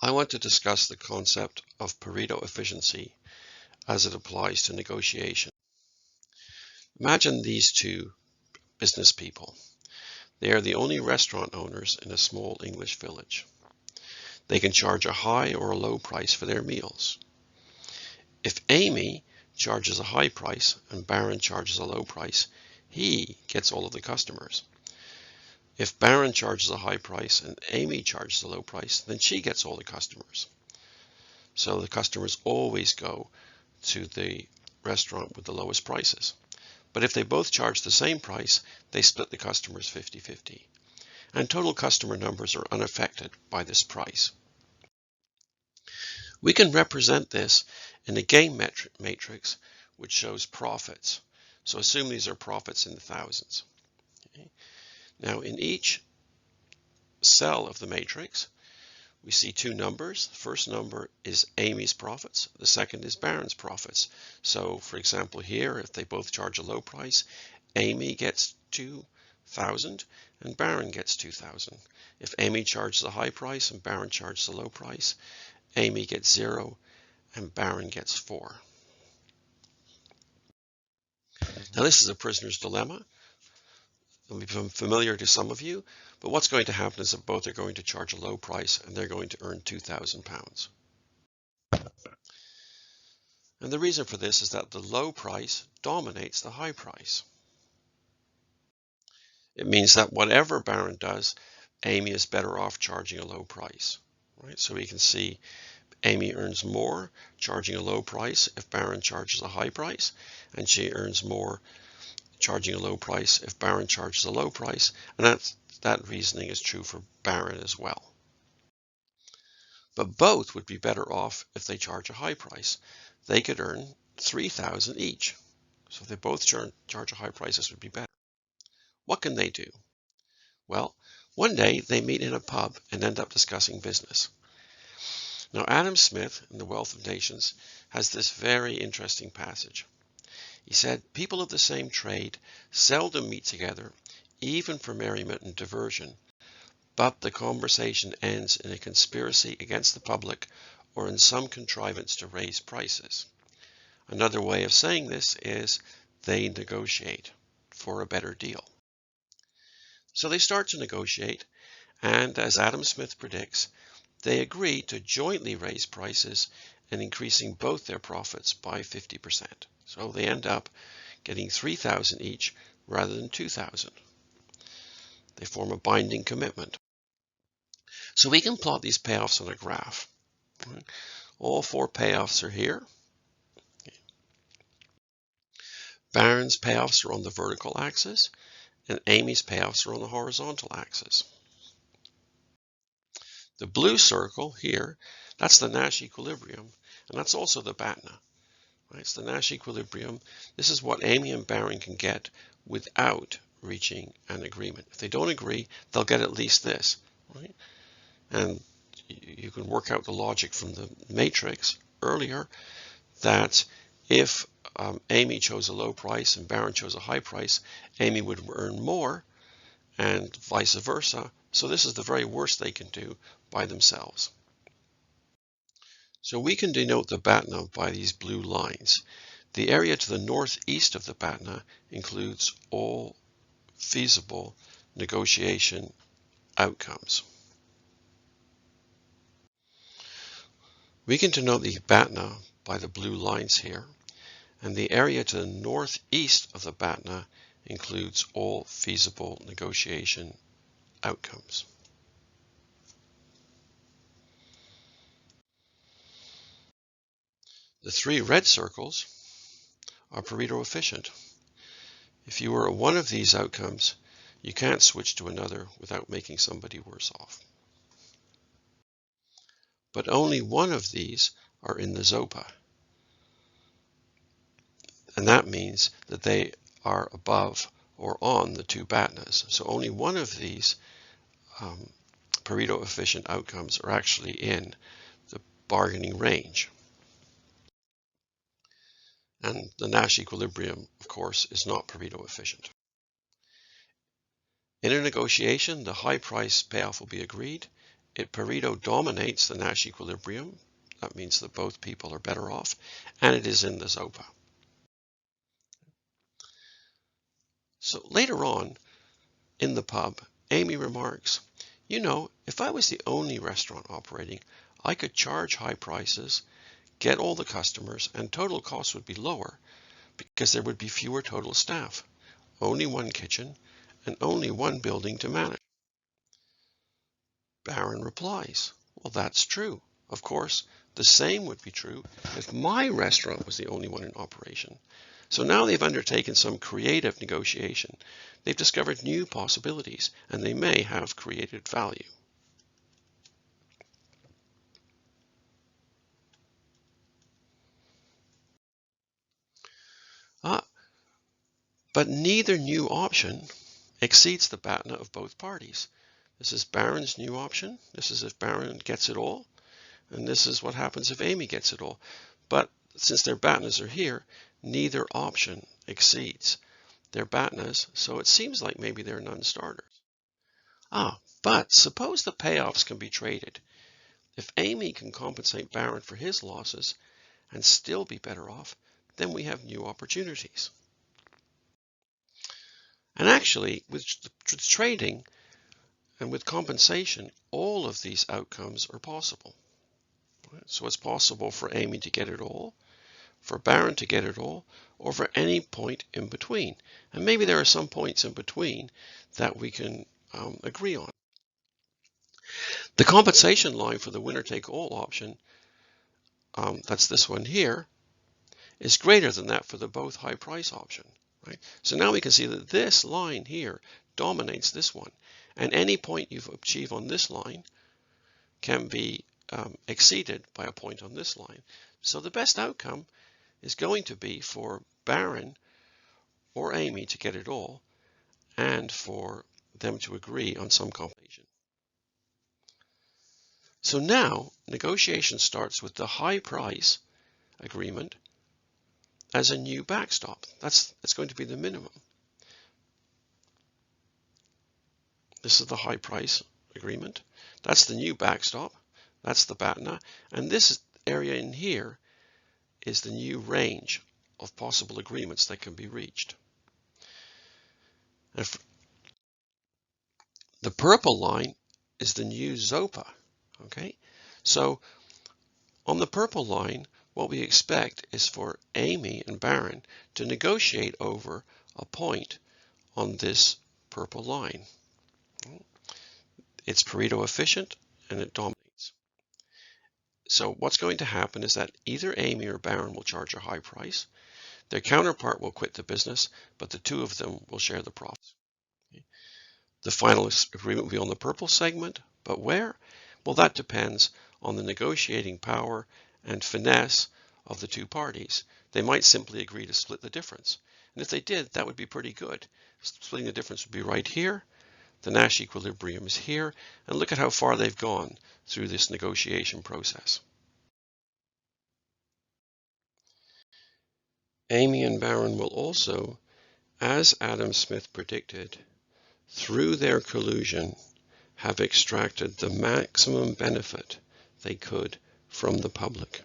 I want to discuss the concept of Pareto efficiency as it applies to negotiation. Imagine these two business people. They are the only restaurant owners in a small English village. They can charge a high or a low price for their meals. If Amy charges a high price and Baron charges a low price, he gets all of the customers. If Baron charges a high price and Amy charges a low price, then she gets all the customers. So the customers always go to the restaurant with the lowest prices. But if they both charge the same price, they split the customers 50-50. And total customer numbers are unaffected by this price. We can represent this in a gain matrix which shows profits. So assume these are profits in the thousands. Okay. Now in each cell of the matrix, we see two numbers. The first number is Amy's profits. The second is Baron's profits. So for example here, if they both charge a low price, Amy gets 2,000 and Baron gets 2,000. If Amy charges a high price and Baron charges a low price, Amy gets 0 and Baron gets 4. Now this is a prisoner's dilemma. It'll become familiar to some of you, but what's going to happen is that both are going to charge a low price and they're going to earn £2,000. And the reason for this is that the low price dominates the high price. It means that whatever Baron does, Amy is better off charging a low price. Right? So we can see Amy earns more charging a low price if Baron charges a high price, and she earns more charging a low price if Baron charges a low price, and that reasoning is true for Baron as well. But both would be better off if they charge a high price. They could earn 3,000 each. So if they both charge a high price, this would be better. What can they do? Well, one day they meet in a pub and end up discussing business. Now Adam Smith in The Wealth of Nations has this very interesting passage. He said, people of the same trade seldom meet together, even for merriment and diversion, but the conversation ends in a conspiracy against the public or in some contrivance to raise prices. Another way of saying this is they negotiate for a better deal. So they start to negotiate, and as Adam Smith predicts, they agree to jointly raise prices and increasing both their profits by 50%. So they end up getting 3,000 each rather than 2,000. They form a binding commitment. So we can plot these payoffs on a graph. All four payoffs are here. Baron's payoffs are on the vertical axis, and Amy's payoffs are on the horizontal axis. The blue circle here, that's the Nash equilibrium, and that's also the BATNA. Right? It's the Nash equilibrium. This is what Amy and Baron can get without reaching an agreement. If they don't agree, they'll get at least this. Right? And you can work out the logic from the matrix earlier that if Amy chose a low price and Baron chose a high price, Amy would earn more and vice versa. So this is the very worst they can do by themselves. So we can denote the BATNA by these blue lines. The area to the northeast of the BATNA includes all feasible negotiation outcomes. We can denote the BATNA by the blue lines here, and the area to the northeast of the BATNA includes all feasible negotiation outcomes. The three red circles are Pareto efficient. If you are at one of these outcomes, you can't switch to another without making somebody worse off. But only one of these are in the ZOPA. And that means that they are above or on the two BATNAs. So only one of these Pareto efficient outcomes are actually in the bargaining range. And the Nash equilibrium, of course, is not Pareto efficient. In a negotiation, the high price payoff will be agreed. Pareto dominates the Nash equilibrium. That means that both people are better off, and it is in the ZOPA. So later on in the pub, Amy remarks, you know, if I was the only restaurant operating, I could charge high prices, get all the customers, and total costs would be lower because there would be fewer total staff, only one kitchen, and only one building to manage. Baron replies, well, that's true. Of course, the same would be true if my restaurant was the only one in operation. So now they've undertaken some creative negotiation. They've discovered new possibilities, and they may have created value. But neither new option exceeds the BATNA of both parties. This is Baron's new option. This is if Baron gets it all. And this is what happens if Amy gets it all. But since their BATNAs are here, neither option exceeds their BATNAs, so it seems like maybe they're non-starters. But suppose the payoffs can be traded. If Amy can compensate Baron for his losses and still be better off, then we have new opportunities. And actually, with trading and with compensation, all of these outcomes are possible. So it's possible for Amy to get it all, for Baron to get it all, or for any point in between. And maybe there are some points in between that we can agree on. The compensation line for the winner-take-all option, that's this one here, is greater than that for the both high price option. Right? So now we can see that this line here dominates this one. And any point you achieve on this line can be exceeded by a point on this line. So the best outcome is going to be for Baron or Amy to get it all and for them to agree on some compensation. So now negotiation starts with the high price agreement as a new backstop. That's going to be the minimum. This is the high price agreement. That's the new backstop. That's the BATNA. And this area in here is the new range of possible agreements that can be reached. And the purple line is the new ZOPA. Okay, so on the purple line, what we expect is for Amy and Baron to negotiate over a point on this purple line. It's Pareto efficient and it dominates. So what's going to happen is that either Amy or Baron will charge a high price. Their counterpart will quit the business, but the two of them will share the profits. The final agreement will be on the purple segment, but where? Well, that depends on the negotiating power and finesse of the two parties. They might simply agree to split the difference. And if they did, that would be pretty good. Splitting the difference would be right here. The Nash equilibrium is here. And look at how far they've gone through this negotiation process. Amy and Baron will also, as Adam Smith predicted, through their collusion, have extracted the maximum benefit they could from the public.